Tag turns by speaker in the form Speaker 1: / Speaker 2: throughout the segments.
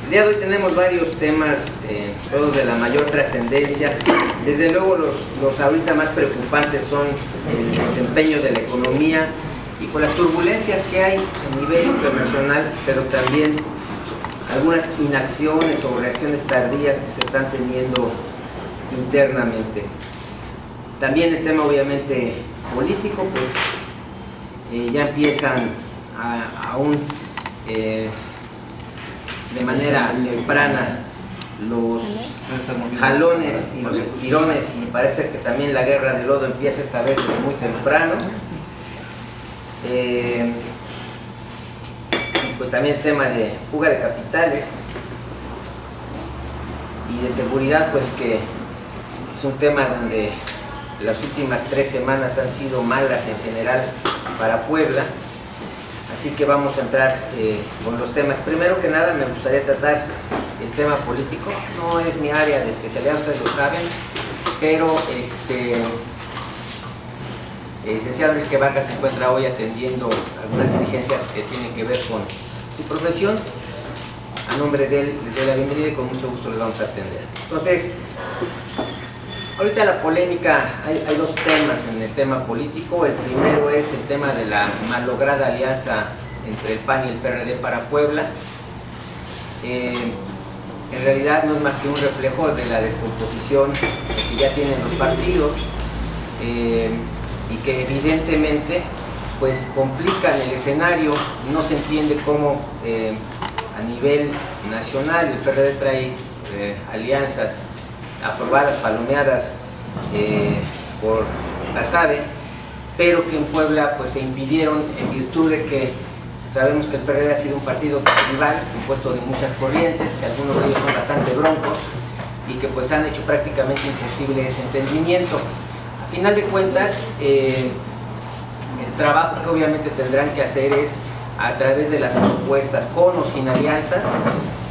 Speaker 1: El día de hoy tenemos varios temas, todos de la mayor trascendencia. Desde luego los ahorita más preocupantes son el desempeño de la economía y por las turbulencias que hay a nivel internacional, pero también algunas inacciones o reacciones tardías que se están teniendo internamente. También el tema obviamente político, pues ya empiezan aún de manera temprana los jalones y los estirones, y parece que también la guerra de lodo empieza esta vez desde muy temprano. Y pues también el tema de fuga de capitales y de seguridad, pues que es un tema donde las últimas 3 semanas han sido malas en general para Puebla. Así que vamos a entrar con los temas. Primero que nada me gustaría tratar el tema político. No es mi área de especialidad, ustedes lo saben, pero el licenciado Enrique Vargas se encuentra hoy atendiendo algunas diligencias que tienen que ver con su profesión. A nombre de él les doy la bienvenida y con mucho gusto les vamos a atender. Entonces, ahorita la polémica, hay 2 temas en el tema político. El primero es el tema de la malograda alianza entre el PAN y el PRD para Puebla. En realidad no es más que un reflejo de la descomposición que ya tienen los partidos y que evidentemente pues complican el escenario. No se entiende cómo a nivel nacional el PRD trae alianzas aprobadas, palomeadas por la SADE, pero que en Puebla pues se impidieron en virtud de que sabemos que el PRD ha sido un partido rival, compuesto de muchas corrientes, que algunos de ellos son bastante broncos y que pues han hecho prácticamente imposible ese entendimiento. A final de cuentas, el trabajo que obviamente tendrán que hacer es a través de las propuestas, con o sin alianzas.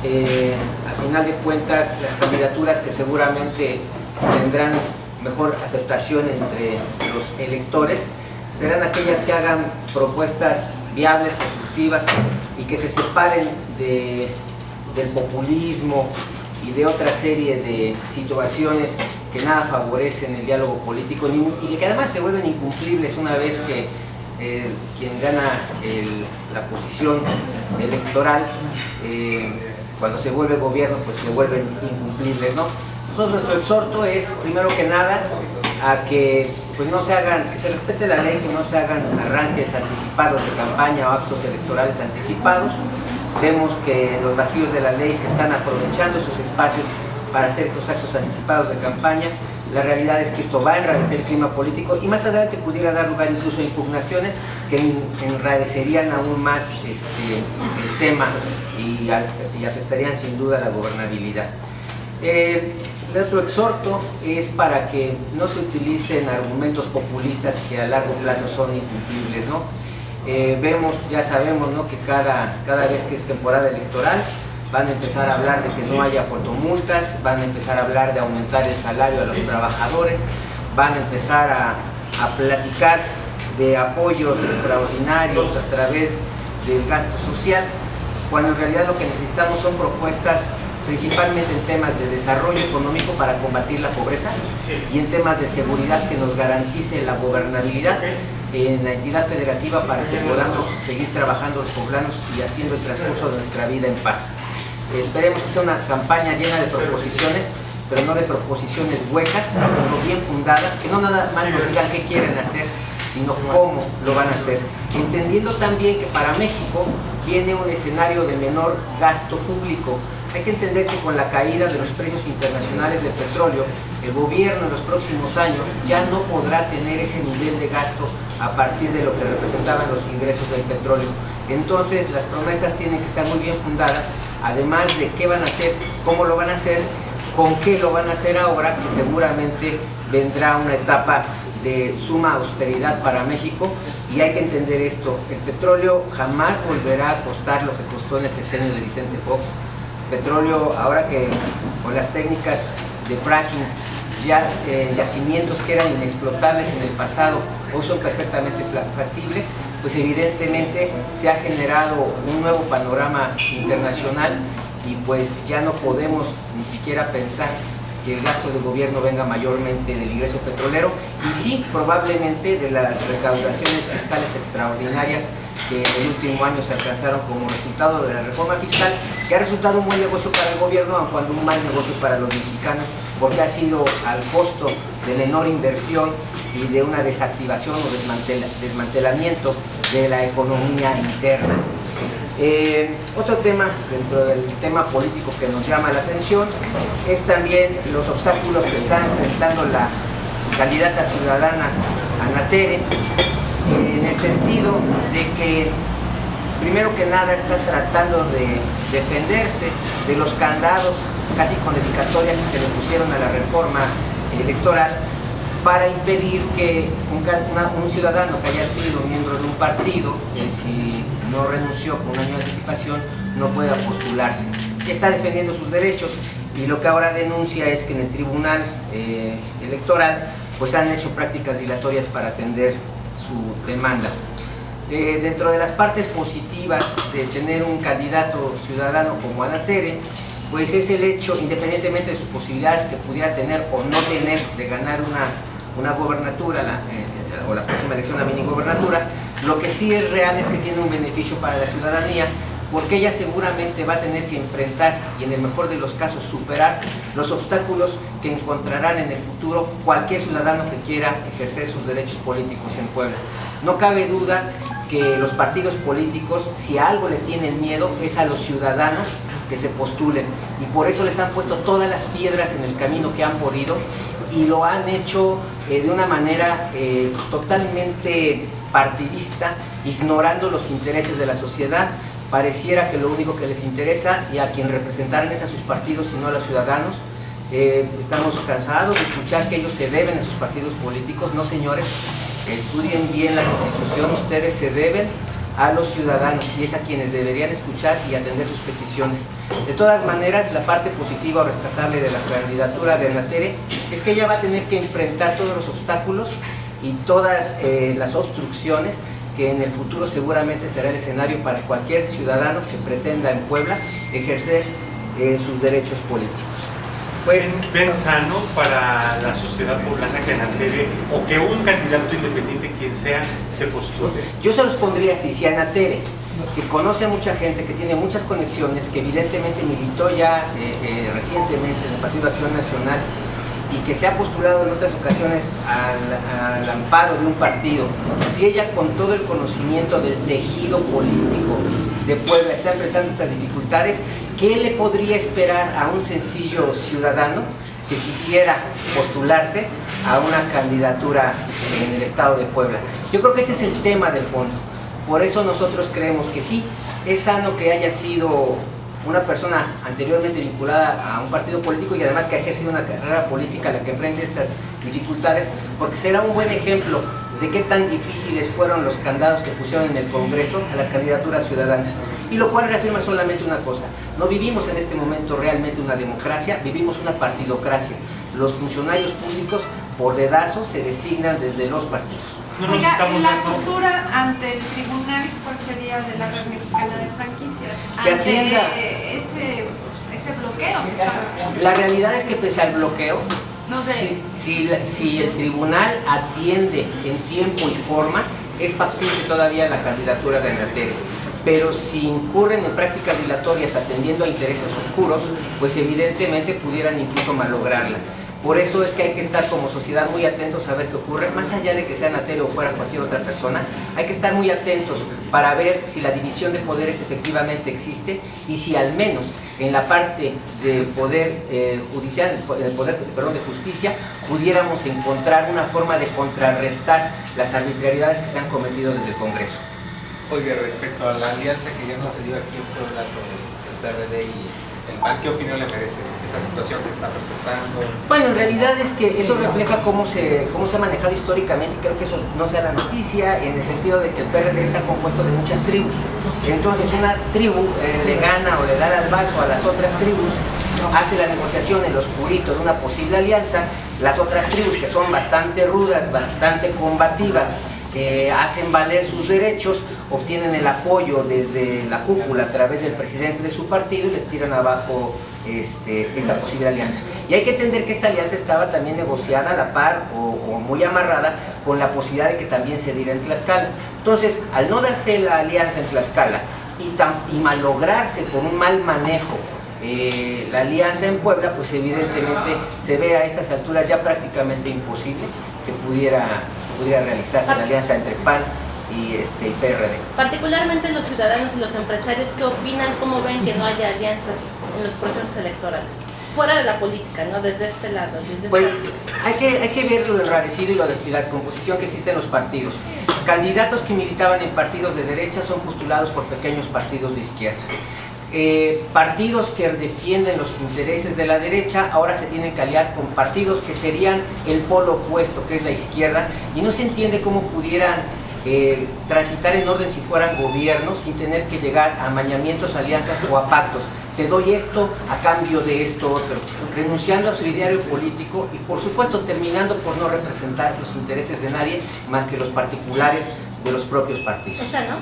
Speaker 1: Al final de cuentas, las candidaturas que seguramente tendrán mejor aceptación entre los electores serán aquellas que hagan propuestas viables, constructivas y que se separen del populismo y de otra serie de situaciones que nada favorecen el diálogo político y que además se vuelven incumplibles una vez que quien gana la posición electoral, cuando se vuelve gobierno, pues se vuelven incumplibles, ¿no? Entonces nuestro exhorto es, primero que nada, a que pues no se hagan, que se respete la ley, que no se hagan arranques anticipados de campaña o actos electorales anticipados. Vemos que los vacíos de la ley se están aprovechando esos espacios para hacer estos actos anticipados de campaña. La realidad es que esto va a enrarecer el clima político y más adelante pudiera dar lugar incluso a impugnaciones que enrarecerían aún más el tema y afectarían sin duda la gobernabilidad. El otro exhorto es para que no se utilicen argumentos populistas que a largo plazo son incumplibles, ¿no? Ya sabemos, ¿no?, que cada vez que es temporada electoral van a empezar a hablar de que no haya fotomultas, van a empezar a hablar de aumentar el salario a los trabajadores, van a empezar a platicar de apoyos extraordinarios a través del gasto social, cuando en realidad lo que necesitamos son propuestas principalmente en temas de desarrollo económico para combatir la pobreza y en temas de seguridad que nos garantice la gobernabilidad en la entidad federativa para que podamos seguir trabajando los poblanos y haciendo el transcurso de nuestra vida en paz. Esperemos que sea una campaña llena de proposiciones, pero no de proposiciones huecas, sino bien fundadas, que no nada más nos digan qué quieren hacer, sino cómo lo van a hacer, entendiendo también que para México viene un escenario de menor gasto público. Hay que entender que con la caída de los precios internacionales del petróleo, el gobierno en los próximos años ya no podrá tener ese nivel de gasto a partir de lo que representaban los ingresos del petróleo. Entonces las promesas tienen que estar muy bien fundadas, además de qué van a hacer, cómo lo van a hacer, con qué lo van a hacer ahora, que seguramente vendrá una etapa de suma austeridad para México. Y hay que entender esto: el petróleo jamás volverá a costar lo que costó en el sexenio de Vicente Fox. Petróleo, ahora que con las técnicas de fracking yacimientos que eran inexplotables en el pasado hoy son perfectamente factibles, pues evidentemente se ha generado un nuevo panorama internacional y pues ya no podemos ni siquiera pensar que el gasto de gobierno venga mayormente del ingreso petrolero y sí, probablemente de las recaudaciones fiscales extraordinarias que en el último año se alcanzaron como resultado de la reforma fiscal, que ha resultado un buen negocio para el gobierno, aun cuando un mal negocio para los mexicanos, porque ha sido al costo de menor inversión y de una desactivación o desmantelamiento de la economía interna. Otro tema dentro del tema político que nos llama la atención es también los obstáculos que está enfrentando la candidata ciudadana Ana Tere, en el sentido de que primero que nada está tratando de defenderse de los candados casi con dedicatoria que se le pusieron a la reforma electoral para impedir que un ciudadano que haya sido miembro de un partido, si no renunció con un año de anticipación, no pueda postularse. Está defendiendo sus derechos y lo que ahora denuncia es que en el Tribunal Electoral pues han hecho prácticas dilatorias para atender su demanda. Dentro de las partes positivas de tener un candidato ciudadano como Ana Tere, pues es el hecho, independientemente de sus posibilidades que pudiera tener o no tener de ganar una gobernatura o la próxima elección, la mini gobernatura, lo que sí es real es que tiene un beneficio para la ciudadanía, porque ella seguramente va a tener que enfrentar y en el mejor de los casos superar los obstáculos que encontrarán en el futuro cualquier ciudadano que quiera ejercer sus derechos políticos en Puebla. No cabe duda que los partidos políticos, si a algo le tienen miedo, es a los ciudadanos que se postulen, y por eso les han puesto todas las piedras en el camino que han podido y lo han hecho de una manera totalmente partidista, ignorando los intereses de la sociedad. Pareciera que lo único que les interesa y a quien representaran es a sus partidos y no a los ciudadanos. Estamos cansados de escuchar que ellos se deben a sus partidos políticos. No, señores, estudien bien la Constitución, ustedes se deben a los ciudadanos y es a quienes deberían escuchar y atender sus peticiones. De todas maneras, la parte positiva o rescatable de la candidatura de Ana Tere es que ella va a tener que enfrentar todos los obstáculos y todas las obstrucciones que en el futuro seguramente será el escenario para cualquier ciudadano que pretenda en Puebla ejercer sus derechos políticos. Pues,
Speaker 2: ¿Ven sano para la sociedad poblana que Ana Tere o que un candidato independiente, quien sea, se postule?
Speaker 1: Yo se los pondría así: si Ana Tere, que conoce a mucha gente, que tiene muchas conexiones, que evidentemente militó ya recientemente en el Partido Acción Nacional y que se ha postulado en otras ocasiones al amparo de un partido, si ella con todo el conocimiento del tejido político de Puebla está enfrentando estas dificultades, ¿qué le podría esperar a un sencillo ciudadano que quisiera postularse a una candidatura en el estado de Puebla? Yo creo que ese es el tema de fondo. Por eso nosotros creemos que sí, es sano que haya sido una persona anteriormente vinculada a un partido político y además que ha ejercido una carrera política a la que enfrente estas dificultades, porque será un buen ejemplo de qué tan difíciles fueron los candados que pusieron en el Congreso a las candidaturas ciudadanas. Y lo cual reafirma solamente una cosa: no vivimos en este momento realmente una democracia, vivimos una partidocracia. Los funcionarios públicos por dedazo se designan desde los partidos.
Speaker 3: Oiga, la postura ante el tribunal, ¿cuál sería de la Red Mexicana de Franquicias?
Speaker 1: Que
Speaker 3: ante
Speaker 1: atienda
Speaker 3: ese bloqueo que está...
Speaker 1: La realidad es que pese al bloqueo,
Speaker 3: No sé.
Speaker 1: si el tribunal atiende en tiempo y forma, es factible todavía la candidatura de Ana Tere. Pero si incurren en prácticas dilatorias atendiendo a intereses oscuros, pues evidentemente pudieran incluso malograrla. Por eso es que hay que estar como sociedad muy atentos a ver qué ocurre, más allá de que sea Ana Tere o fuera cualquier otra persona. Hay que estar muy atentos para ver si la división de poderes efectivamente existe y si al menos en la parte del poder judicial, el poder de justicia, pudiéramos encontrar una forma de contrarrestar las arbitrariedades que se han cometido desde el Congreso.
Speaker 4: Oye, respecto a la alianza que ya no se dio aquí en Puebla sobre el PRD y el PAN, ¿qué opinión le merece esa situación que está presentando?
Speaker 1: Bueno, en realidad es que eso refleja cómo se ha manejado históricamente, y creo que eso no sea la noticia, en el sentido de que el PRD está compuesto de muchas tribus. Entonces una tribu le gana o le da el albazo a las otras tribus, hace la negociación en lo oscurito de una posible alianza. Las otras tribus, que son bastante rudas, bastante combativas, hacen valer sus derechos, obtienen el apoyo desde la cúpula a través del presidente de su partido y les tiran abajo esta posible alianza. Y hay que entender que esta alianza estaba también negociada a la par o muy amarrada con la posibilidad de que también se diera en Tlaxcala. Entonces, al no darse la alianza en Tlaxcala y malograrse por un mal manejo la alianza en Puebla, pues evidentemente se ve a estas alturas ya prácticamente imposible que pudiera realizarse la alianza entre PAN y PRD.
Speaker 5: Particularmente los ciudadanos y los empresarios, ¿qué opinan? ¿Cómo ven que no haya alianzas en los procesos electorales? Fuera de la política, ¿no? Desde este lado.
Speaker 1: Pues hay que ver lo enrarecido y la descomposición que existe en los partidos. Candidatos que militaban en partidos de derecha son postulados por pequeños partidos de izquierda. Partidos que defienden los intereses de la derecha ahora se tienen que aliar con partidos que serían el polo opuesto, que es la izquierda, y no se entiende cómo pudieran transitar en orden si fueran gobiernos sin tener que llegar a amañamientos, alianzas o a pactos. Te doy esto a cambio de esto otro, renunciando a su ideario político y por supuesto terminando por no representar los intereses de nadie más que los particulares de los propios partidos.
Speaker 5: ¿Es sano?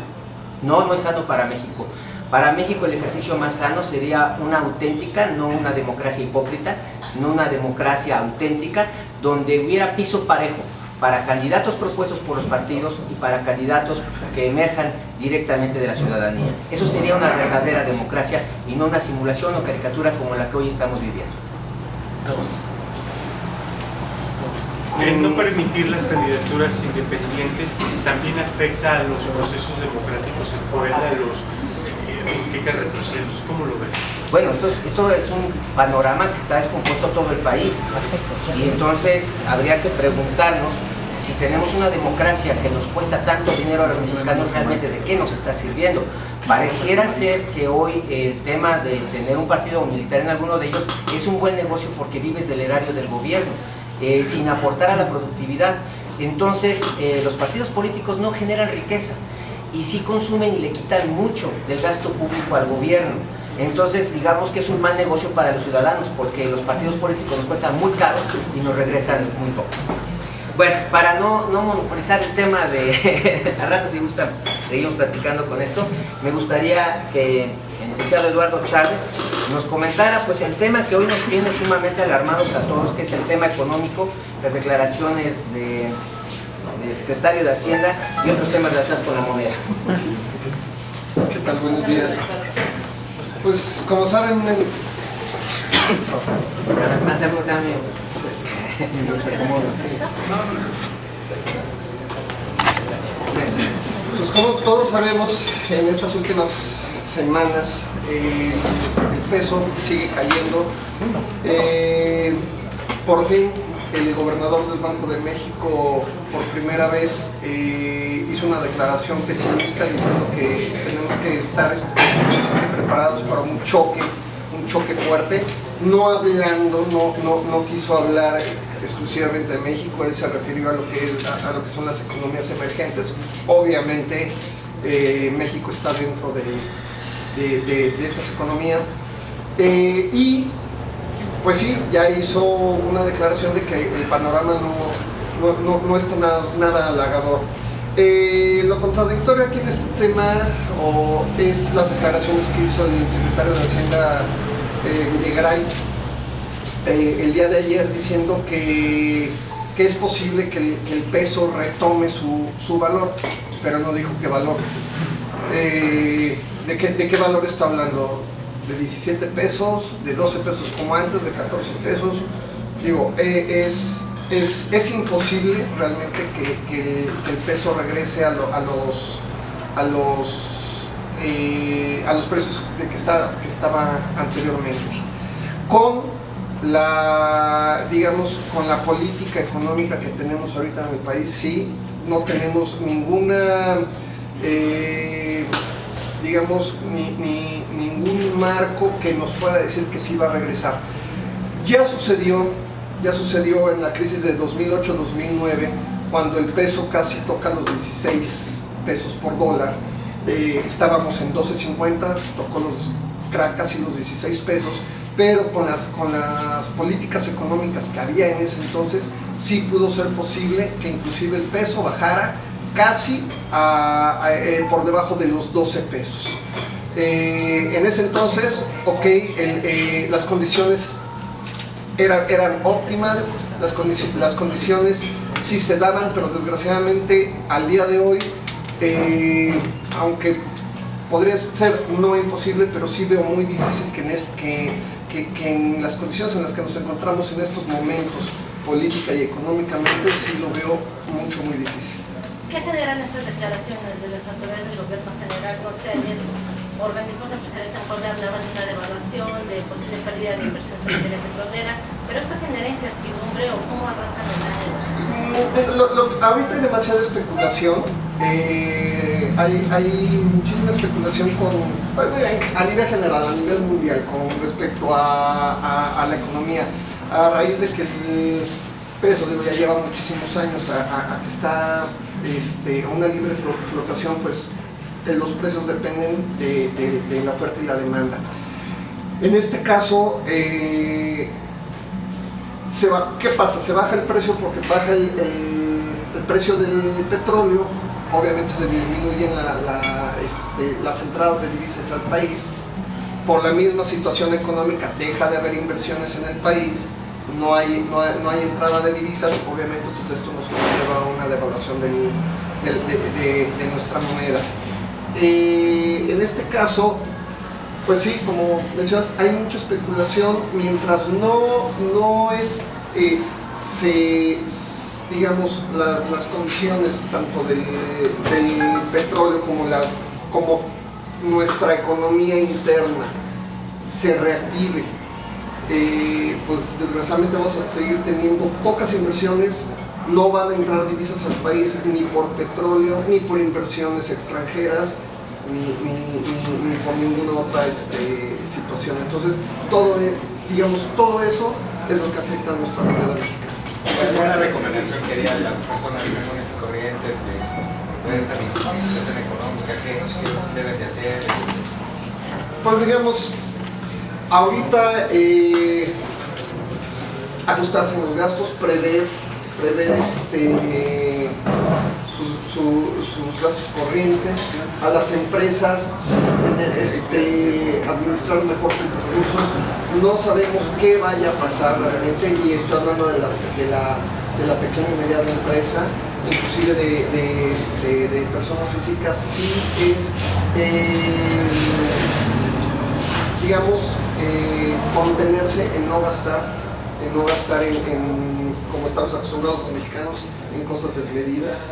Speaker 1: No, no es sano para México. Para México el ejercicio más sano sería una auténtica, no una democracia hipócrita, sino una democracia auténtica donde hubiera piso parejo para candidatos propuestos por los partidos y para candidatos que emerjan directamente de la ciudadanía. Eso sería una verdadera democracia y no una simulación o caricatura como la que hoy estamos viviendo.
Speaker 2: El no permitir las candidaturas independientes también afecta a los procesos democráticos en Puebla, implica retrocesos. ¿Cómo lo ven?
Speaker 1: Bueno, esto es un panorama que está descompuesto todo el país y entonces habría que preguntarnos si tenemos una democracia que nos cuesta tanto dinero a los mexicanos, realmente de qué nos está sirviendo. Pareciera ser que hoy el tema de tener un partido o militar en alguno de ellos es un buen negocio porque vives del erario del gobierno, sin aportar a la productividad. Entonces los partidos políticos no generan riqueza y sí consumen y le quitan mucho del gasto público al gobierno. Entonces digamos que es un mal negocio para los ciudadanos porque los partidos políticos nos cuestan muy caro y nos regresan muy poco. Bueno, para no monopolizar el tema de al rato si gustan seguimos platicando con esto, me gustaría que el licenciado Eduardo Chávez nos comentara pues el tema que hoy nos tiene sumamente alarmados a todos, que es el tema económico, las declaraciones del secretario de Hacienda y otros temas relacionados con la moneda.
Speaker 6: ¿Qué tal? Buenos días. Pues como saben, pues como todos sabemos, en estas últimas semanas el peso sigue cayendo. Por fin el gobernador del Banco de México por primera vez hizo una declaración pesimista diciendo que tenemos que estar preparados para un choque fuerte, no quiso hablar exclusivamente de México, él se refirió a lo que son las economías emergentes. Obviamente México está dentro de estas economías y pues sí, ya hizo una declaración de que el panorama no está nada halagador. Lo contradictorio aquí en este tema es las declaraciones que hizo el secretario de Hacienda Videgaray el día de ayer, diciendo que es posible que el peso retome su valor, pero no dijo qué valor. ¿De qué valor está hablando? ¿De 17 pesos? ¿De 12 pesos como antes? ¿De 14 pesos? Digo, es imposible realmente que el peso regrese a los precios de que estaba anteriormente. Con la política económica que tenemos ahorita en el país, sí, no tenemos ninguna ningún marco que nos pueda decir que sí va a regresar. Ya sucedió en la crisis de 2008-2009, cuando el peso casi toca los 16 pesos por dólar. Estábamos en 12.50, tocó casi los 16 pesos, pero con las políticas económicas que había en ese entonces, sí pudo ser posible que inclusive el peso bajara casi por debajo de los 12 pesos. En ese entonces, las condiciones eran óptimas, las condiciones sí se daban, pero desgraciadamente al día de hoy, aunque podría ser no imposible, pero sí veo muy difícil que en las condiciones en las que nos encontramos en estos momentos, política y económicamente, sí lo veo muy difícil.
Speaker 5: ¿Qué generan estas declaraciones de las autoridades del gobierno general? No sé, ayer organismos empresariales en Puebla hablaban de una devaluación, de posible pérdida de inversión en materia petrolera, pero ¿esto genera incertidumbre o cómo arrancan el año?
Speaker 6: Ahorita hay demasiada especulación, hay muchísima especulación a nivel general, a nivel mundial, con respecto a la economía, a raíz de que el peso ya lleva muchísimos años a que está una libre flotación, pues los precios dependen de la oferta y la demanda. En este caso, ¿qué pasa? Se baja el precio porque baja el precio del petróleo, obviamente se disminuyen las entradas de divisas al país. Por la misma situación económica deja de haber inversiones en el país, no hay entrada de divisas, obviamente pues esto nos lleva a una devaluación de nuestra moneda. En este caso, pues sí, como mencionas, hay mucha especulación, mientras no es, digamos, las condiciones tanto del petróleo como nuestra economía interna se reactive, pues desgraciadamente vamos a seguir teniendo pocas inversiones, no van a entrar divisas al país ni por petróleo, ni por inversiones extranjeras, ni por ninguna otra situación. Entonces, todo eso es lo que afecta a nuestra moneda mexicana.
Speaker 4: ¿Alguna recomendación que harían las personas comunes y corrientes de esta difícil situación económica? ¿Qué deben de hacer?
Speaker 6: Pues digamos, ahorita ajustarse en los gastos, prever sus gastos corrientes, a las empresas administrar mejor sus recursos. No sabemos qué vaya a pasar realmente, y estoy hablando de la pequeña y mediana empresa, inclusive de personas físicas. Sí es, digamos, contenerse en no gastar como estamos acostumbrados los mexicanos, en cosas desmedidas,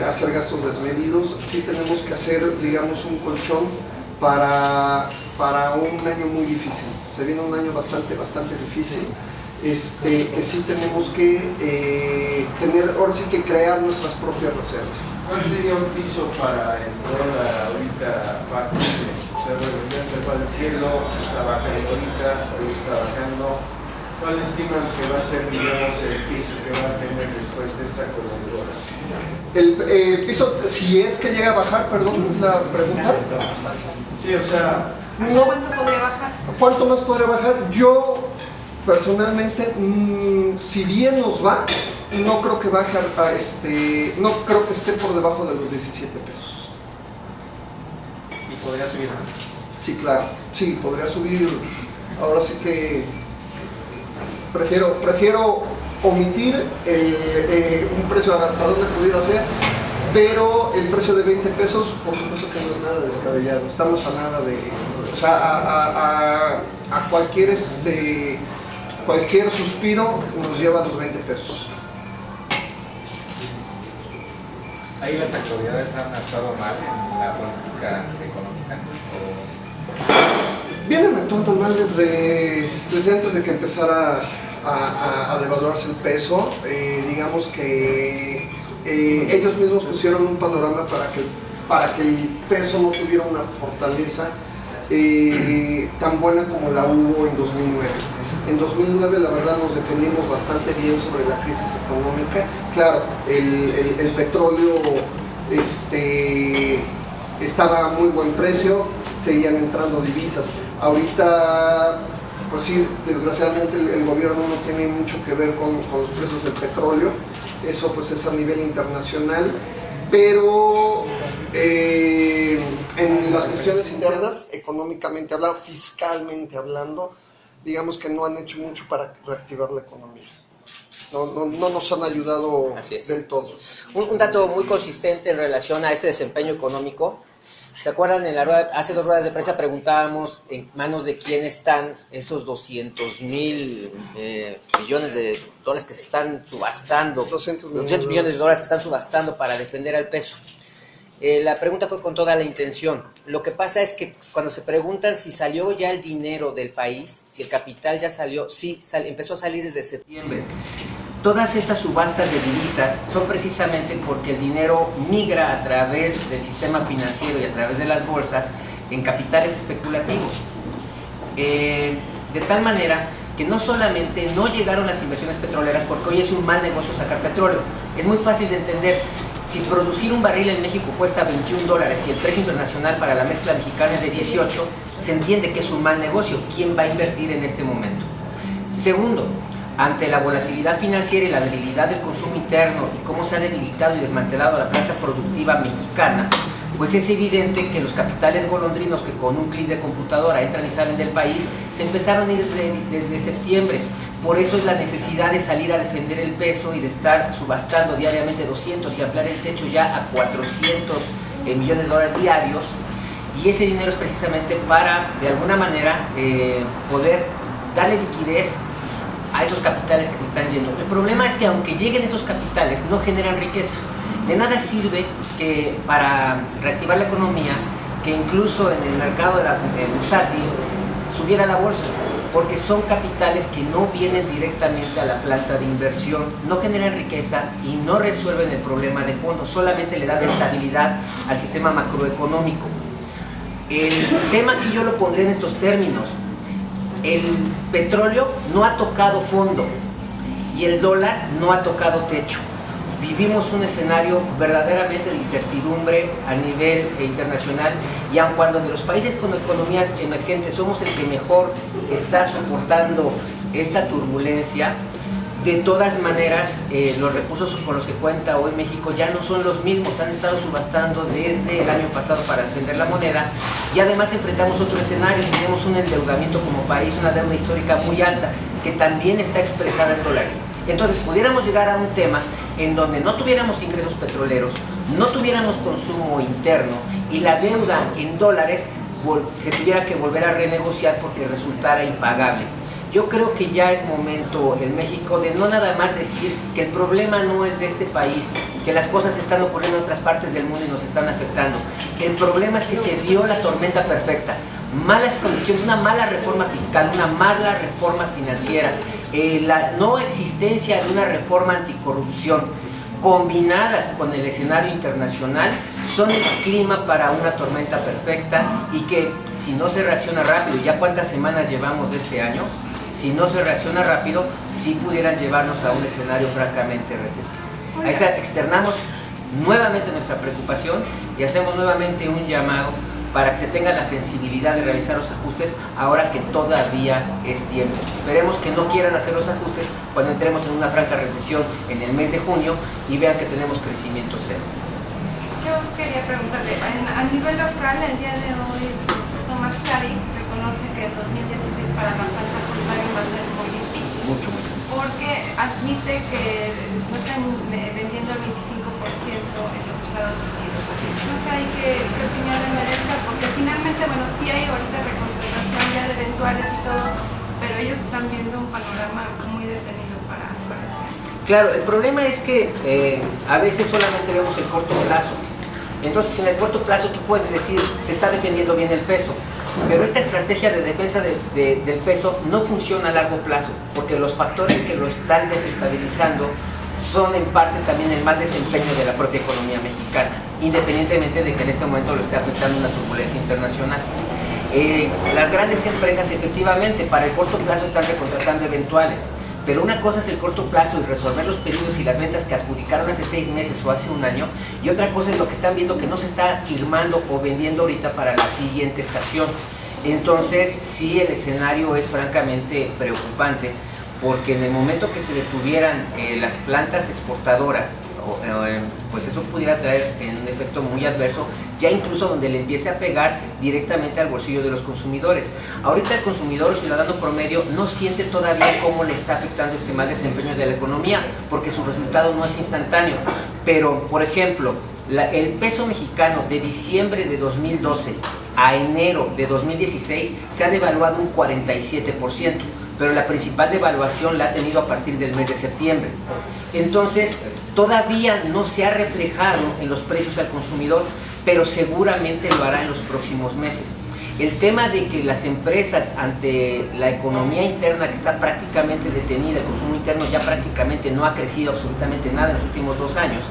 Speaker 6: hacer gastos desmedidos. Sí tenemos que hacer, digamos, un colchón para un año muy difícil. Se viene un año bastante difícil, que sí tenemos que ahora sí que crear nuestras propias reservas.
Speaker 7: ¿Cuál sería un piso para el dólar ahorita factible? O sea, ya se fue al cielo, está bajando ahorita, hoy está bajando. ¿Cuál estiman que va a ser, digamos, el piso que va a tener después de esta coyuntura?
Speaker 6: El piso, si es que llega a bajar, perdón, la pregunta.
Speaker 7: Sí, o sea,
Speaker 3: ¿Cuánto podría bajar?
Speaker 6: ¿Cuánto más podría bajar? Yo, personalmente, si bien nos va, no creo que baje no creo que esté por debajo de los 17 pesos.
Speaker 4: ¿Y podría subir más?
Speaker 6: Sí, claro, sí, podría subir. Ahora sí que prefiero omitir un precio hasta donde pudiera ser, pero el precio de 20 pesos, por supuesto que no es nada descabellado. Estamos a nada de, o sea, a cualquier suspiro nos lleva a los 20 pesos.
Speaker 4: ¿Ahí las autoridades han actuado mal en la política económica?
Speaker 6: Vienen actuando mal desde antes de que empezara a devaluarse el peso. Digamos que ellos mismos pusieron un panorama para que el peso no tuviera una fortaleza tan buena como la hubo en 2009. En 2009 la verdad nos defendimos bastante bien sobre la crisis económica. Claro, el petróleo estaba a muy buen precio, seguían entrando divisas. Ahorita, pues sí, desgraciadamente el gobierno no tiene mucho que ver con los precios del petróleo. eso pues es a nivel internacional, pero en las cuestiones internas, económicamente hablando, fiscalmente hablando, digamos que no han hecho mucho para reactivar la economía. No nos han ayudado del todo.
Speaker 1: Un dato muy consistente en relación a este desempeño económico. ¿Se acuerdan? Hace 2 ruedas de prensa preguntábamos en manos de quién están esos 200,000 millones de dólares que se están subastando, 200 millones de dólares que están subastando para defender al peso. La pregunta fue con toda la intención. Lo que pasa es que cuando se preguntan si salió ya el dinero del país, si el capital ya salió, sí, empezó a salir desde septiembre. Todas esas subastas de divisas son precisamente porque el dinero migra a través del sistema financiero y a través de las bolsas en capitales especulativos. De tal manera que no solamente no llegaron las inversiones petroleras, porque hoy es un mal negocio sacar petróleo. Es muy fácil de entender. Si producir un barril en México cuesta $21 y el precio internacional para la mezcla mexicana es de 18, se entiende que es un mal negocio. ¿Quién va a invertir en este momento? Segundo, ante la volatilidad financiera y la debilidad del consumo interno y cómo se ha debilitado y desmantelado la planta productiva mexicana, pues es evidente que los capitales golondrinos que con un clic de computadora entran y salen del país se empezaron a ir desde septiembre. Por eso es la necesidad de salir a defender el peso y de estar subastando diariamente 200 y ampliar el techo ya a 400 millones de dólares diarios. Y ese dinero es precisamente para, de alguna manera, poder darle liquidez a esos capitales que se están yendo. El problema es que aunque lleguen esos capitales, no generan riqueza. De nada sirve que para reactivar la economía, que incluso en el mercado de la bursátil subiera la bolsa, porque son capitales que no vienen directamente a la planta de inversión, no generan riqueza y no resuelven el problema de fondo, solamente le dan estabilidad al sistema macroeconómico. El tema que yo lo pondré en estos términos: el petróleo no ha tocado fondo y el dólar no ha tocado techo. Vivimos un escenario verdaderamente de incertidumbre a nivel internacional, y aun cuando de los países con economías emergentes somos el que mejor está soportando esta turbulencia, de todas maneras los recursos con los que cuenta hoy México ya no son los mismos. Han estado subastando desde el año pasado para defender la moneda, y además enfrentamos otro escenario. Tenemos un endeudamiento como país, una deuda histórica muy alta que también está expresada en dólares. Entonces pudiéramos llegar a un tema en donde no tuviéramos ingresos petroleros, no tuviéramos consumo interno y la deuda en dólares se tuviera que volver a renegociar porque resultara impagable. Yo creo que ya es momento en México de no nada más decir que el problema no es de este país, que las cosas están ocurriendo en otras partes del mundo y nos están afectando. El problema es que se dio la tormenta perfecta. Malas condiciones, una mala reforma fiscal, una mala reforma financiera, la no existencia de una reforma anticorrupción, combinadas con el escenario internacional, son el clima para una tormenta perfecta, y que si no se reacciona rápido, ya cuántas semanas llevamos de este año, si no se reacciona rápido, sí pudieran llevarnos a un escenario francamente recesivo. Ahí externamos nuevamente nuestra preocupación y hacemos nuevamente un llamado para que se tenga la sensibilidad de realizar los ajustes ahora que todavía es tiempo. Esperemos que no quieran hacer los ajustes cuando entremos en una franca recesión en el mes de junio y vean que tenemos crecimiento cero.
Speaker 3: Yo quería preguntarle, a nivel local, el día de hoy, Tomás Clary reconoce que el 2016 para la planta Volkswagen va a ser muy difícil.
Speaker 1: Mucho, muy difícil.
Speaker 3: Porque admite que no están vendiendo el 25% en los Estados Unidos.
Speaker 1: Así es.
Speaker 3: No sé ahí qué opinión le merezca, porque finalmente, bueno, sí hay ahorita recontratación ya de eventuales y todo, pero ellos están viendo un panorama muy detenido para este año.
Speaker 1: Claro, el problema es que a veces solamente vemos el corto plazo. Entonces, en el corto plazo tú puedes decir, se está defendiendo bien el peso, pero esta estrategia de defensa del peso no funciona a largo plazo, porque los factores que lo están desestabilizando son en parte también el mal desempeño de la propia economía mexicana, independientemente de que en este momento lo esté afectando una turbulencia internacional. Las grandes empresas efectivamente para el corto plazo están recontratando eventuales, pero una cosa es el corto plazo y resolver los pedidos y las ventas que adjudicaron hace 6 meses o hace un año, y otra cosa es lo que están viendo que no se está firmando o vendiendo ahorita para la siguiente estación. Entonces sí, el escenario es francamente preocupante, porque en el momento que se detuvieran las plantas exportadoras, pues eso pudiera traer un efecto muy adverso, ya incluso donde le empiece a pegar directamente al bolsillo de los consumidores. Ahorita el consumidor o ciudadano promedio no siente todavía cómo le está afectando este mal desempeño de la economía, porque su resultado no es instantáneo. Pero, por ejemplo, el peso mexicano de diciembre de 2012 a enero de 2016 se ha devaluado un 47%, pero la principal devaluación la ha tenido a partir del mes de septiembre. Entonces, todavía no se ha reflejado en los precios al consumidor, pero seguramente lo hará en los próximos meses. El tema de que las empresas, ante la economía interna que está prácticamente detenida, el consumo interno ya prácticamente no ha crecido absolutamente nada en los últimos 2 años,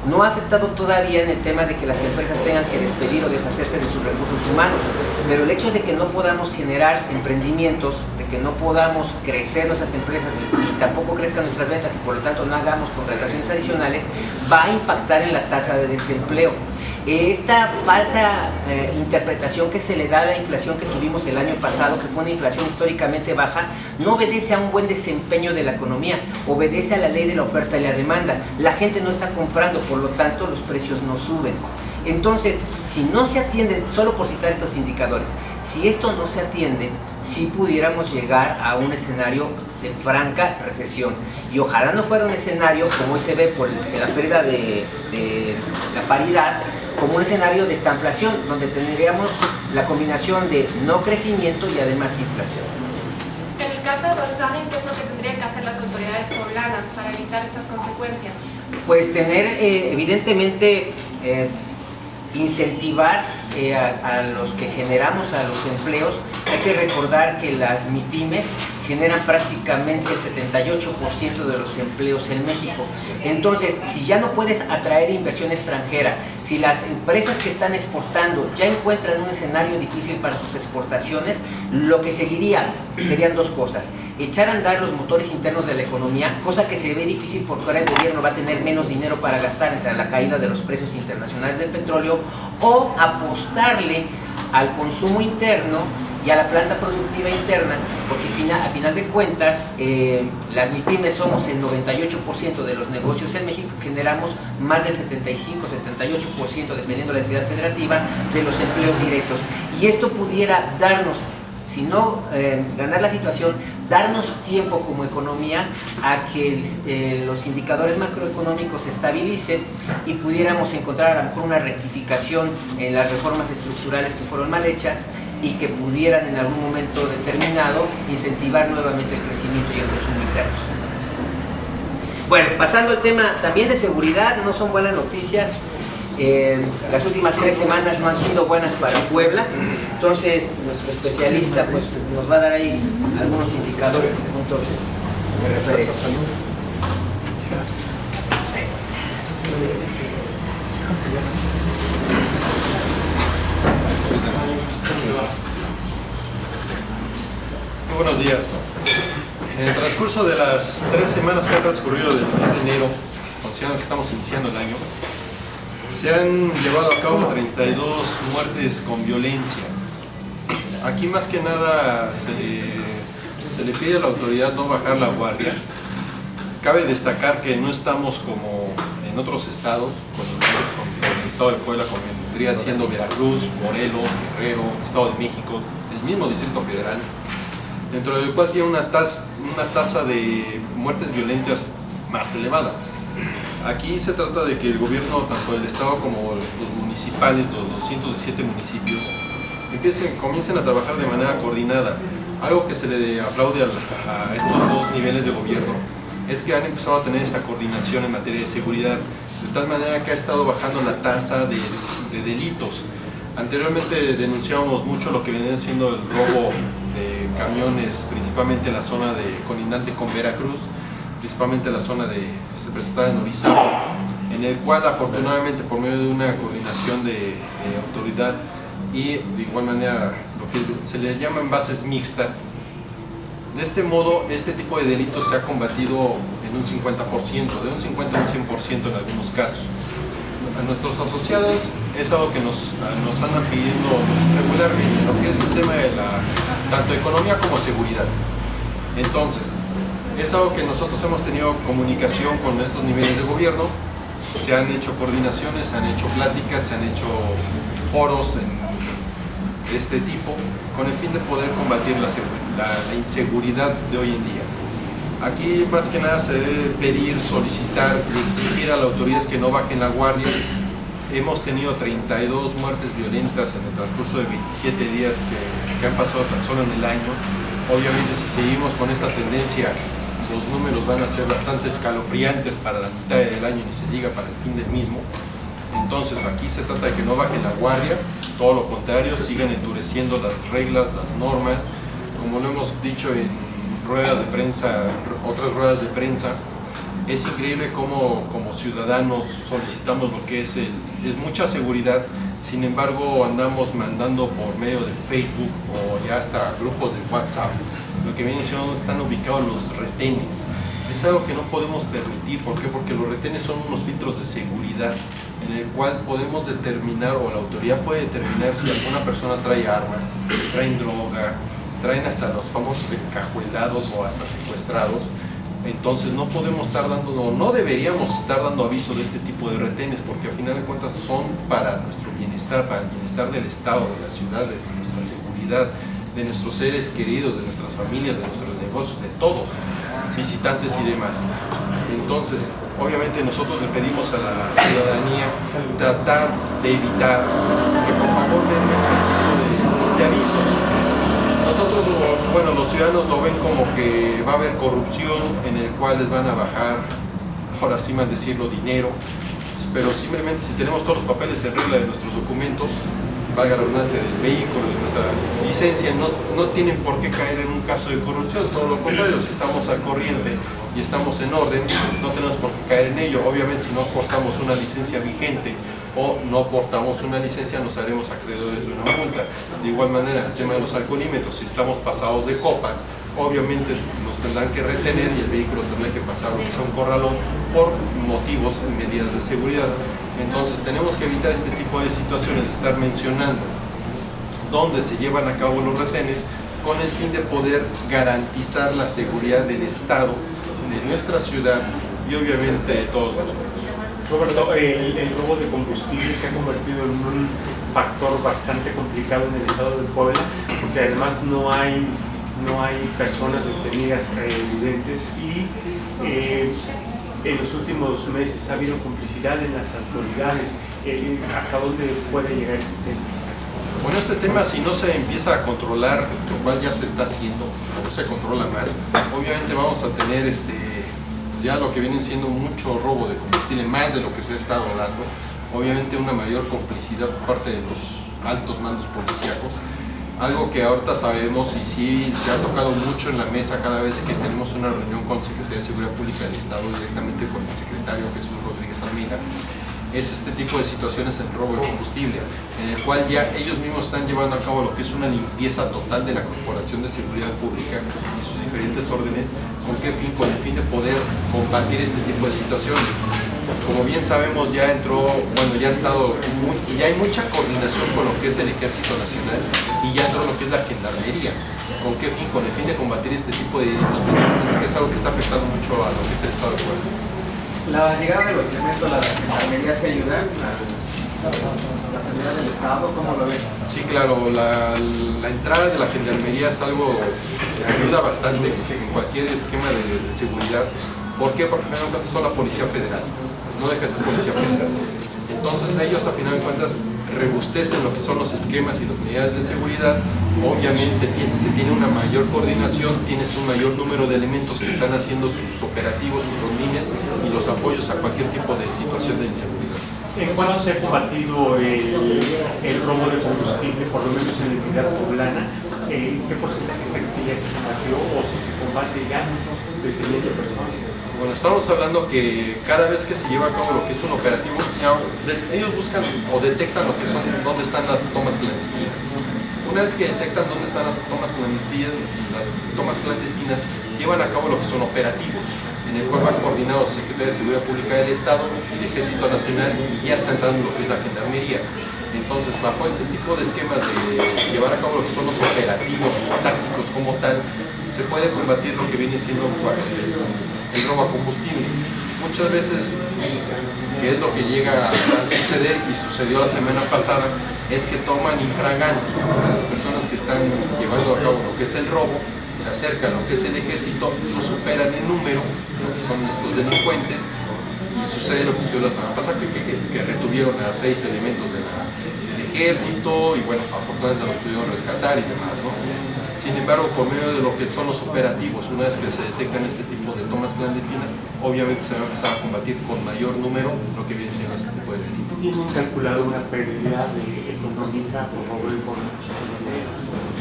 Speaker 1: no ha afectado todavía en el tema de que las empresas tengan que despedir o deshacerse de sus recursos humanos, pero el hecho de que no podamos generar emprendimientos, de que no podamos crecer nuestras empresas y tampoco crezcan nuestras ventas y por lo tanto no hagamos contrataciones adicionales, va a impactar en la tasa de desempleo. Esta falsa interpretación que se le da a la inflación que tuvimos el año pasado, que fue una inflación históricamente baja, no obedece a un buen desempeño de la economía, obedece a la ley de la oferta y la demanda. La gente no está comprando, por lo tanto los precios no suben. Entonces, si no se atienden, solo por citar estos indicadores, si esto no se atiende, sí pudiéramos llegar a un escenario de franca recesión. Y ojalá no fuera un escenario, como hoy se ve por la pérdida de la paridad, como un escenario de estanflación, donde tendríamos la combinación de no crecimiento y además inflación.
Speaker 8: En el caso de Volkswagen, ¿qué es lo que tendrían que hacer las autoridades poblanas para evitar estas consecuencias?
Speaker 1: Pues tener, evidentemente, incentivar a los que generamos a los empleos. Hay que recordar que las MIPYMES generan prácticamente el 78% de los empleos en México. Entonces, si ya no puedes atraer inversión extranjera, si las empresas que están exportando ya encuentran un escenario difícil para sus exportaciones, lo que seguiría serían 2 cosas: echar a andar los motores internos de la economía, cosa que se ve difícil porque ahora el gobierno va a tener menos dinero para gastar entre la caída de los precios internacionales del petróleo, o apostarle al consumo interno y a la planta productiva interna, porque a final de cuentas las MIPYMES somos el 98% de los negocios en México, generamos más del 75-78%, dependiendo de la entidad federativa, de los empleos directos. Y esto pudiera darnos, si no ganar la situación, darnos tiempo como economía a que los indicadores macroeconómicos se estabilicen y pudiéramos encontrar a lo mejor una rectificación en las reformas estructurales que fueron mal hechas y que pudieran en algún momento determinado incentivar nuevamente el crecimiento y el consumo internos. Bueno, pasando al tema también de seguridad, no son buenas noticias. Las últimas 3 semanas no han sido buenas para Puebla, entonces nuestro especialista pues nos va a dar ahí algunos indicadores y puntos de referencia.
Speaker 9: Muy buenos días. En el transcurso de las 3 semanas que han transcurrido del mes de enero, considerando que estamos iniciando el año, se han llevado a cabo 32 muertes con violencia. Aquí más que nada se le pide a la autoridad no bajar la guardia. Cabe destacar que no estamos como en otros estados, con el estado de Puebla, como vendría siendo Veracruz, Morelos, Guerrero, Estado de México, el mismo Distrito Federal, dentro del cual tiene una tasa de muertes violentas más elevada. Aquí se trata de que el gobierno, tanto el estado como los municipales, los 207 municipios, comiencen a trabajar de manera coordinada. Algo que se le aplaude a estos 2 niveles de gobierno es que han empezado a tener esta coordinación en materia de seguridad, de tal manera que ha estado bajando la tasa de delitos. Anteriormente denunciábamos mucho lo que venía siendo el robo de camiones, principalmente en la zona colindante con Veracruz, principalmente en la zona se presentaba en Orizaba, en el cual afortunadamente por medio de una coordinación de autoridad y de igual manera lo que se le llaman bases mixtas, de este modo este tipo de delitos se ha combatido en un 50%, de un 50 a un 100% en algunos casos. A nuestros asociados es algo que nos andan pidiendo regularmente, lo que es el tema de tanto economía como seguridad. Entonces, Es algo que nosotros hemos tenido comunicación con estos niveles de gobierno, se han hecho coordinaciones, se han hecho pláticas, se han hecho foros de este tipo con el fin de poder combatir la inseguridad de hoy en día. Aquí más que nada se debe pedir, solicitar y exigir a las autoridades que no bajen la guardia. Hemos tenido 32 muertes violentas en el transcurso de 27 días que han pasado tan solo en el año. Obviamente si seguimos con esta tendencia, los números van a ser bastante escalofriantes para la mitad del año, ni se diga para el fin del mismo. Entonces aquí se trata de que no bajen la guardia, todo lo contrario, sigan endureciendo las reglas, las normas. Como lo hemos dicho en ruedas de prensa, otras ruedas de prensa, es increíble cómo como ciudadanos solicitamos lo que es mucha seguridad, sin embargo andamos mandando por medio de Facebook o ya hasta grupos de WhatsApp, lo que viene siendo donde están ubicados los retenes. Es algo que no podemos permitir. ¿Por qué? Porque los retenes son unos filtros de seguridad en el cual podemos determinar, o la autoridad puede determinar, si alguna persona trae armas, traen droga, traen hasta los famosos encajuelados o hasta secuestrados. Entonces no podemos estar dando, no deberíamos estar dando aviso de este tipo de retenes, porque a final de cuentas son para nuestro bienestar, para el bienestar del Estado, de la ciudad, de nuestra seguridad, de nuestros seres queridos, de nuestras familias, de nuestros negocios, de todos, visitantes y demás. Entonces, obviamente nosotros le pedimos a la ciudadanía tratar de evitar que por favor den este tipo de avisos. Nosotros, bueno, los ciudadanos lo ven como que va a haber corrupción en el cual les van a bajar, por así mal decirlo, dinero, pero simplemente si tenemos todos los papeles en regla de nuestros documentos, valga la redundancia, del vehículo, de nuestra licencia, no tienen por qué caer en un caso de corrupción. Todo lo contrario, si estamos al corriente y estamos en orden, no tenemos por qué caer en ello. Obviamente si no portamos una licencia vigente o no portamos una licencia, nos haremos acreedores de una multa. De igual manera, el tema de los alcoholímetros, si estamos pasados de copas, obviamente nos tendrán que retener y el vehículo tendrá que pasar lo que sea un corralón por motivos y medidas de seguridad. Entonces tenemos que evitar este tipo de situaciones, de estar mencionando dónde se llevan a cabo los retenes con el fin de poder garantizar la seguridad del Estado, de nuestra ciudad y obviamente de todos nosotros.
Speaker 2: Roberto, el robo de combustible se ha convertido en un factor bastante complicado en el estado de Puebla, porque además no hay personas detenidas evidentes y en los últimos meses ha habido complicidad en las autoridades. ¿Hasta dónde puede llegar este tema?
Speaker 9: Bueno, este tema, si no se empieza a controlar, lo cual ya se está haciendo, no se controla más, obviamente vamos a tener ya lo que viene siendo mucho robo de combustible, más de lo que se ha estado dando, obviamente una mayor complicidad por parte de los altos mandos policíacos, algo que ahorita sabemos y sí se ha tocado mucho en la mesa cada vez que tenemos una reunión con Secretaría de Seguridad Pública del Estado, directamente con el secretario Jesús Rodríguez Almeida, es este tipo de situaciones en robo de combustible, en el cual ya ellos mismos están llevando a cabo lo que es una limpieza total de la Corporación de Seguridad Pública y sus diferentes órdenes. ¿Con qué fin? Con el fin de poder combatir este tipo de situaciones. Como bien sabemos, ya ya hay mucha coordinación con lo que es el Ejército Nacional y ya entró lo que es la Gendarmería. ¿Con qué fin? Con el fin de combatir este tipo de delitos, que es algo que está afectando mucho a lo que es el Estado de Puebla.
Speaker 10: La llegada de los elementos de la Gendarmería se ayuda a la seguridad del Estado, ¿cómo lo ven?
Speaker 9: Sí, claro, la entrada de la Gendarmería es algo que ayuda bastante en cualquier esquema de seguridad. ¿Por qué? Porque al final de cuentas son la Policía Federal, no deja de ser Policía Federal. Entonces ellos a final de cuentas rebustecen lo que son los esquemas y las medidas de seguridad. Obviamente se tiene una mayor coordinación, tienes un mayor número de elementos que están haciendo sus operativos, sus rondines y los apoyos a cualquier tipo de situación de inseguridad.
Speaker 2: ¿En cuánto se ha combatido el robo de combustible, por lo menos en la entidad poblana? ¿Qué porcentaje crees que ya se combatió o si se combate ya deteniendo personas?
Speaker 9: Bueno, estamos hablando que cada vez que se lleva a cabo lo que es un operativo, ellos buscan o detectan lo que son, dónde están las tomas clandestinas. Una vez que detectan dónde están las tomas clandestinas, llevan a cabo lo que son operativos, en el cual van coordinados Secretaría de Seguridad Pública del Estado, el Ejército Nacional y ya está entrando lo que es la Gendarmería. Entonces, bajo este tipo de esquemas de llevar a cabo lo que son los operativos tácticos como tal, se puede combatir lo que viene siendo el robo a combustible. Muchas veces, que es lo que llega a suceder y sucedió la semana pasada, es que toman infraganti a las personas que están llevando a cabo lo que es el robo, se acercan a lo que es el ejército, lo superan en número, que son estos delincuentes, y sucede lo que sucedió la semana pasada, que retuvieron a 6 elementos del ejército y bueno, afortunadamente los pudieron rescatar y demás, ¿no? Sin embargo, por medio de lo que son los operativos, una vez que se detectan este tipo de tomas clandestinas, obviamente se va a empezar a combatir con mayor número lo que viene siendo este tipo de delitos.
Speaker 2: ¿Tienen calculado una pérdida económica por robo de combustible?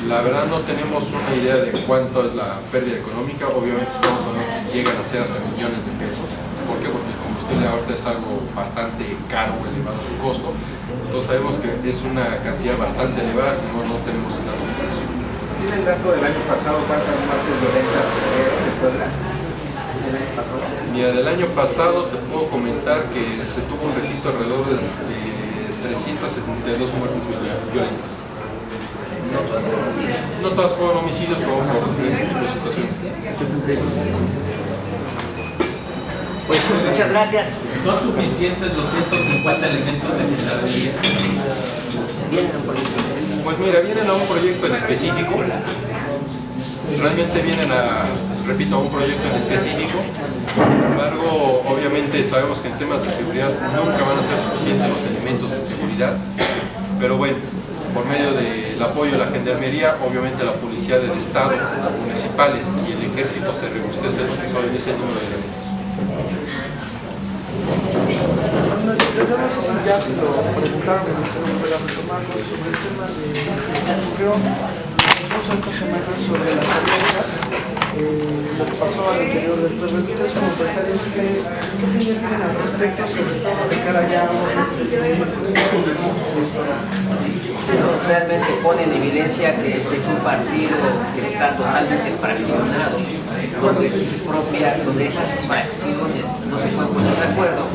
Speaker 9: La verdad no tenemos una idea de cuánto es la pérdida económica. Obviamente estamos hablando que llegan a ser hasta millones de pesos. ¿Por qué? Porque el combustible ahorita es algo bastante caro o elevado su costo. Entonces sabemos que es una cantidad bastante elevada, si no tenemos el dato preciso.
Speaker 10: ¿Tiene el dato del año pasado cuántas muertes violentas ocurrieron en Puebla? ¿Del año pasado?
Speaker 9: Mira, del año pasado te puedo comentar que se tuvo un registro alrededor de 372 muertes violentas.
Speaker 1: No todas fueron homicidios.
Speaker 9: No todas fueron homicidios, pero por este tipo de situaciones.
Speaker 1: Pues muchas gracias.
Speaker 11: ¿Son suficientes los 150 elementos de gendarmería?
Speaker 1: Vienen a un proyecto.
Speaker 9: Pues mira, vienen a un proyecto en específico. Realmente vienen repito, a un proyecto en específico. Sin embargo, obviamente sabemos que en temas de seguridad nunca van a ser suficientes los elementos de seguridad. Pero bueno, por medio del apoyo de la Gendarmería, obviamente la Policía del Estado, las municipales y el Ejército se robustece sobre ese número de elementos.
Speaker 6: Yo no sé si ya se lo preguntaron, me gustaría volver a retomarlo sobre el tema de lo que ocurrió esta semana sobre las alertas, lo que pasó al interior del pueblo. Ustedes como empresarios, ¿qué opinión tienen al respecto, sobre todo de cara ya a unos meses?
Speaker 1: Realmente pone en evidencia que es un partido que está totalmente fraccionado, donde esas fracciones no se pueden poner de acuerdo,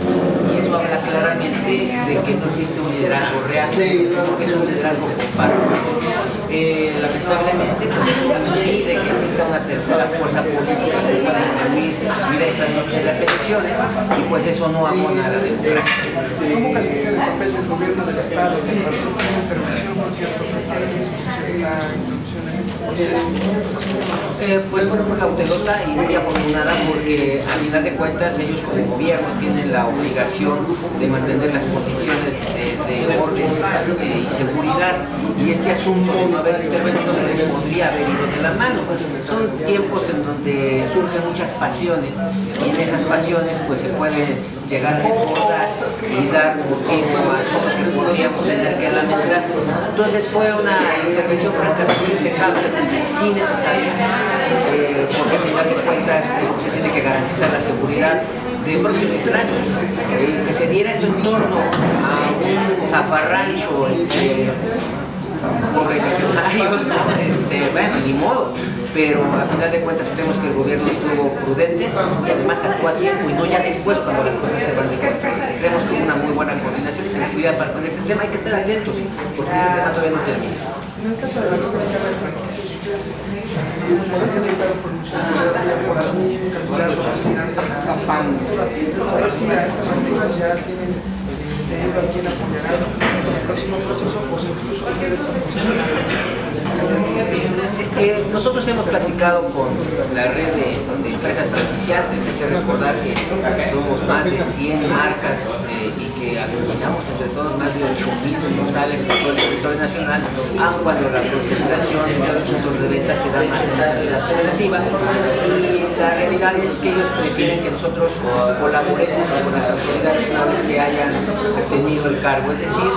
Speaker 1: y eso habla claramente de que no existe un liderazgo real, sino que es un liderazgo compartido. Lamentablemente, pues eso impide que exista una tercera fuerza política que pueda influir directamente en las elecciones, y pues eso no abona a la democracia.
Speaker 6: ¿Cómo califica el papel del gobierno del Estado en relación con la intervención, por cierto, que la introducción en este proceso?
Speaker 1: Pues fue muy cautelosa y muy afortunada, porque a final de cuentas ellos como gobierno tienen la obligación de mantener las condiciones de orden y seguridad, y este asunto de no haber intervenido se les podría haber ido de la mano. Son tiempos en donde surgen muchas pasiones, y en esas pasiones pues se puede llegar a desbordar y dar motivo a asuntos que podríamos tener que lamentar. Entonces fue una intervención francamente impecable, sí necesaria, porque a final de cuentas pues, se tiene que garantizar la seguridad de propios extraños. Que se diera esto en torno a un zafarrancho entre correligionarios, bueno, ni modo, pero a final de cuentas creemos que el gobierno estuvo prudente y además actuó a tiempo y no ya después cuando las cosas se van de control. Creemos que hubo una muy buena coordinación y sensibilidad aparte de este tema. Hay que estar atentos porque este tema todavía no termina.
Speaker 6: En el caso de la crónica de franquicias, ustedes podrían evitar pronunciarse por algún candidato aspirante a PAN. Saber si a estas alturas ya tienen definido a quién apoyarán en el próximo proceso, o si incluso ustedes han
Speaker 1: nosotros hemos platicado con la red de empresas franquiciantes. Hay que recordar que somos más de 100 marcas y que aglutinamos entre todos más de 8.000 sucursales en todo el territorio nacional, aun cuando la concentración de los puntos de venta se da más en la realidad federativa, y la realidad es que ellos prefieren que nosotros colaboremos con las autoridades una vez que hayan obtenido el cargo. Es decir,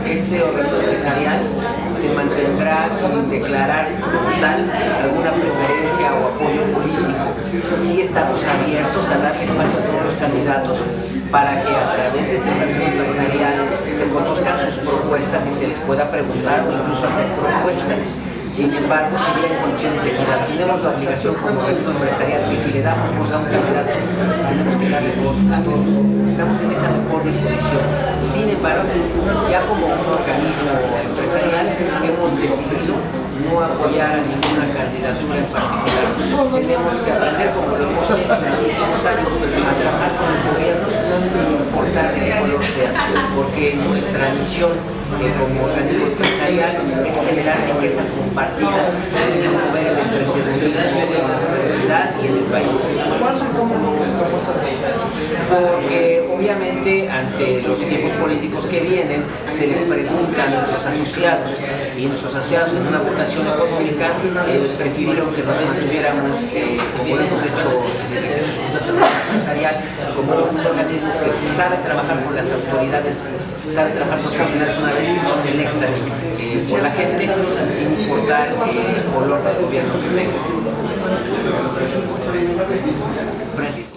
Speaker 1: este órgano empresarial se mantendrá sin declarar como tal alguna preferencia o apoyo político. Sí estamos abiertos a darle espacio a todos los candidatos para que a través de este órgano empresarial se conozcan sus propuestas y se les pueda preguntar o incluso hacer propuestas. Sin embargo, se ve en condiciones de equidad. Tenemos la obligación como organismo empresarial que si le damos voz a un candidato, tenemos que darle voz a todos. Estamos en esa mejor disposición. Sin embargo, ya como un organismo empresarial hemos decidido no apoyar a ninguna candidatura en particular. Tenemos que aprender, como lo hemos hecho en los últimos años, a trabajar con los gobiernos sin importar de qué color sea, porque nuestra misión como organismo empresarial es generar riqueza compartida y promover el emprendedurismo en nuestra ciudad y en el país. Porque obviamente ante los tiempos políticos que vienen se les pregunta a nuestros asociados, y nuestros asociados en una votación económica prefirieron que nos mantuviéramos como lo hemos hecho desde que se fundó nuestra empresarial, como un organismo que sabe trabajar con las autoridades, sabe trabajar con los funcionarios una vez que son electas por la gente, sin importar el color del gobierno que venga. Francisco.